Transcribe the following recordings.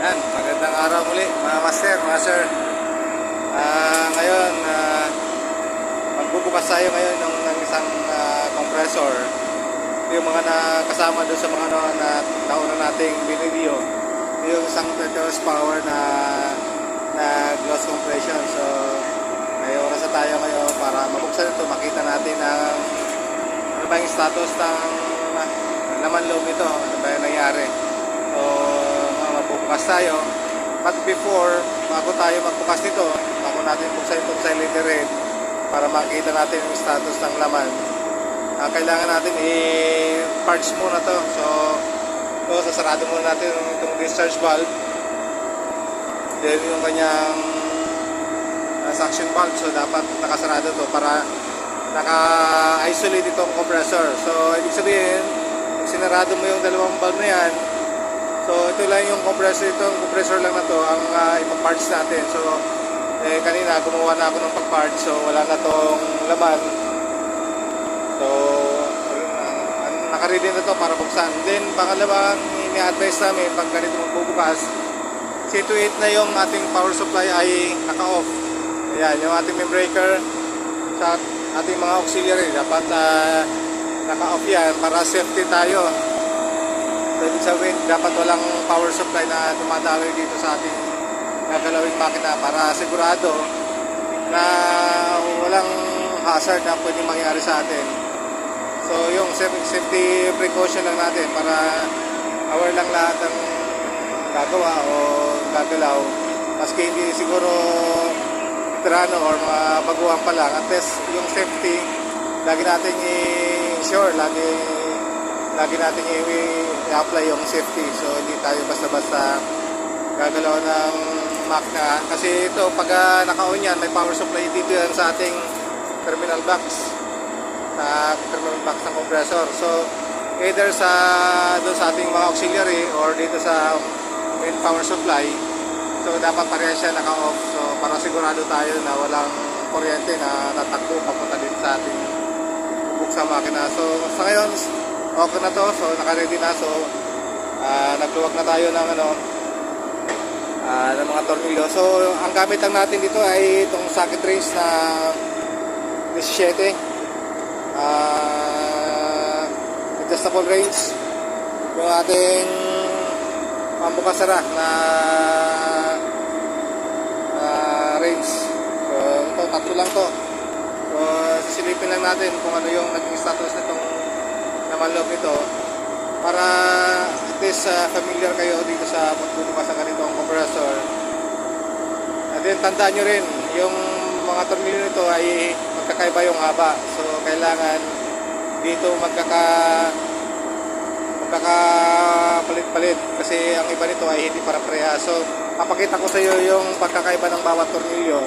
Yan, magandang araw muli mga master, mga sir. Ngayon, magbubukas tayo ngayon ng isang compressor. Ito yung mga nakasama doon sa mga na nauna nating binideo. Ito yung isang 30 horsepower na gloss compression. So, may oras na tayo ngayon para mabuksan ito. Makita natin ang ano ba yung status ng laman loob nito. Ano ba yung nangyari. So, magbubukas tayo. But before, bago tayo magbukas nito, bago natin buksan itong cylinder head para makita natin yung status ng laman, kailangan natin i-parts muna to. So, sasarado muna natin itong discharge valve. Then yung kanyang suction valve. So, dapat nakasarado to para naka-isolate itong compressor. So, ibig sabihin, kung sinarado mo yung dalawang valve na yan, so ito lang yung compressor, itong compressor lang na to ang ipaparts natin. So kanina gumawa na ako ng pag-parts, so wala na tong laman. So naka-ready na to para buksan. Then pangalawang ini-advise namin pag ganito magbubukas, situate na yung ating power supply ay naka-off. Ayan, yung ating main breaker sa ating mga auxiliary dapat naka-off yan para safety tayo. So, ibig sabihin, dapat walang power supply na dumadaloy dito sa ating gagalawing makina para sigurado na walang hazard na pwedeng mangyari sa atin. So, yung safety precaution lang natin para aware lang lahat ng gagawa o gagalaw. Maski hindi siguro veterano or mga baguhan pa lang, at least yung safety, lagi natin i-ensure, lagi natin i-apply yung safety. So hindi tayo basta-basta gagalaw ng makina, kasi ito pag naka-on yan, may power supply dito yan sa ating terminal box, ng compressor. So either doon sa ating mga auxiliary or dito sa main power supply, so dapat parehas siya naka-off. So para sigurado tayo na walang kuryente na tatakbo papunta dito sa ating bubuksan makina. So sa ngayon okay na to, so naka-ready na. So nagluwag na tayo ng ng mga tornilyo. So ang gamit lang natin dito ay itong socket wrench na 17, adjustable wrench, yung ating pambukasara na wrench. So ito, tatlo lang to. So sisilipin lang natin kung ano yung naging status nitong naman loob nito para at least familiar kayo dito sa pagbubukas ng ganitong compressor. And then tandaan nyo rin, yung mga tornilyo nito ay magkakaiba yung haba. So kailangan dito magkakapalit-palit kasi ang iba nito ay hindi para-pareha. So papakita ko sa iyo yung pagkakaiba ng bawat tornilyo.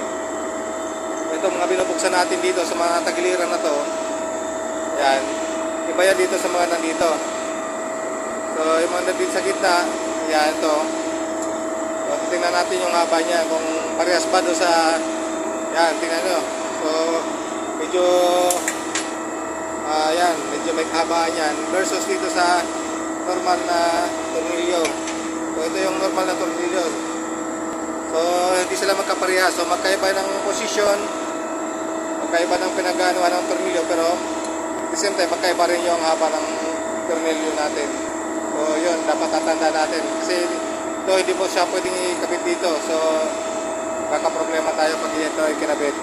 Ito mga binubuksan natin dito sa mga tagiliran na to. Yan. Iba yan dito sa mga nandito. So yung mga nandito sa gitna, yan ito. So tingnan natin yung haba niya kung parehas pa doon sa, yan, tingnan nyo. So medyo yan, medyo may haba yan versus dito sa normal na tornilyo. So ito yung normal na tornilyo. So hindi sila magkapareha. So magkaiba ng posisyon, magkaiba ng pinag-anuhan ng tornilyo, pero at the same time magkaiba rin yung haba ng tornilyo natin. So yun, dapat tatandaan natin kasi ito hindi po siya pwedeng ikabit dito. So kakaproblema tayo pag ito ay kinabit.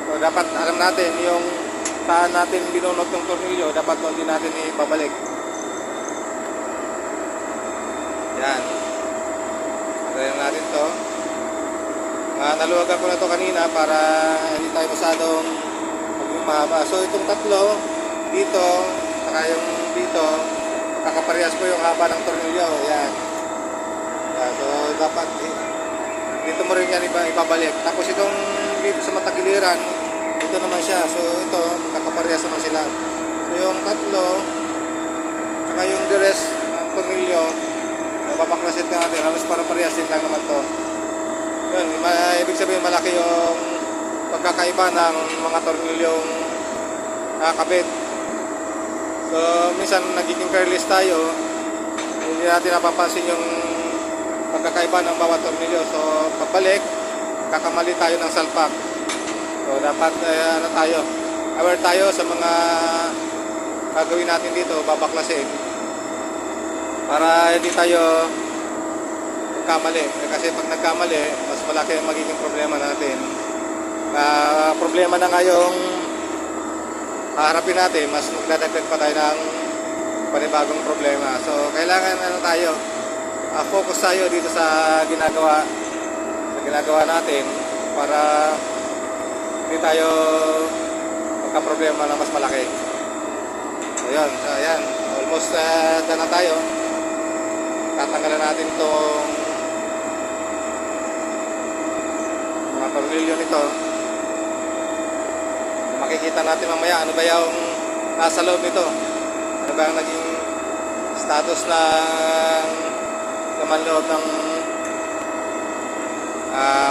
So dapat alam natin yung saan natin binunot yung tornilyo, dapat hindi natin ibabalik. Yan, gawin natin to. Naluwagan ko na to kanina para hindi tayo masyadong maging mahaba. So itong tatlo dito, saka yung dito, kakaparehas ko yung haba ng tornilyo. Yan. So dapat dito mo rin yan ibabalik. Tapos itong dito sa matagiliran, dito naman siya. So ito, kakaparehas naman sila. So yung tatlo, saka yung the rest ng tornilyo, papaklasit na natin. Halos para parehas din lang naman to. Yun, ibig sabihin malaki yung pagkakaiba ng mga tornilyong nakakabit. So minsan nagiging careless tayo, hindi natin napapansin yung pagkakaiba ng bawat tornilyo. So pagbalik, kakamali tayo ng salpak. So dapat ano tayo, aware tayo sa mga gagawin natin dito, babaklasin para hindi tayo nagkamali. Kasi pag nagkamali, mas malaki ang magiging problema natin. Problema na nga yung haharapin natin, mas magdadagdag pa tayo ng panibagong problema. So kailangan ano tayo, focus tayo dito sa ginagawa natin para hindi tayo magka-problema na mas malaki. So yun, ayan, almost done na tayo. Tatanggalan natin itong mga tornilyo nito. Makikita natin mamaya ano ba yung nasa loob nito, ano ba yung naging status ng laman loob ng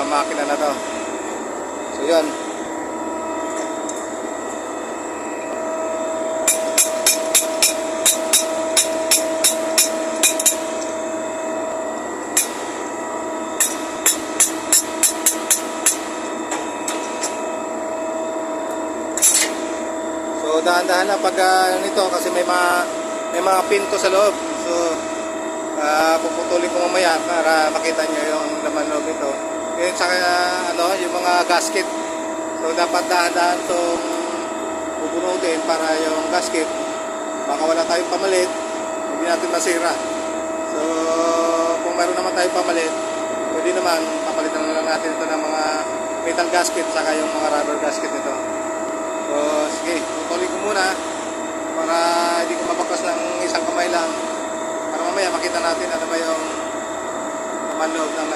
makina na to. So yun, so dahan-dahan lang pag nito kasi may mga pinto sa loob. So puputulin ko mamaya para makita nyo yung laman loob nito. Yun sa ano, yung mga gasket. So dapat dahan-dahan itong bubunutin para yung gasket, baka wala tayong pamalit, hindi natin masira. So kung meron naman tayong pamalit, pwede naman papalitan na lang natin ito ng mga metal gasket saka yung mga rubber gasket nito. So sige, tutuloy ko muna para hindi ko mabaklas ng isang kamay lang, para mamaya makita natin ano ba yung laman loob ng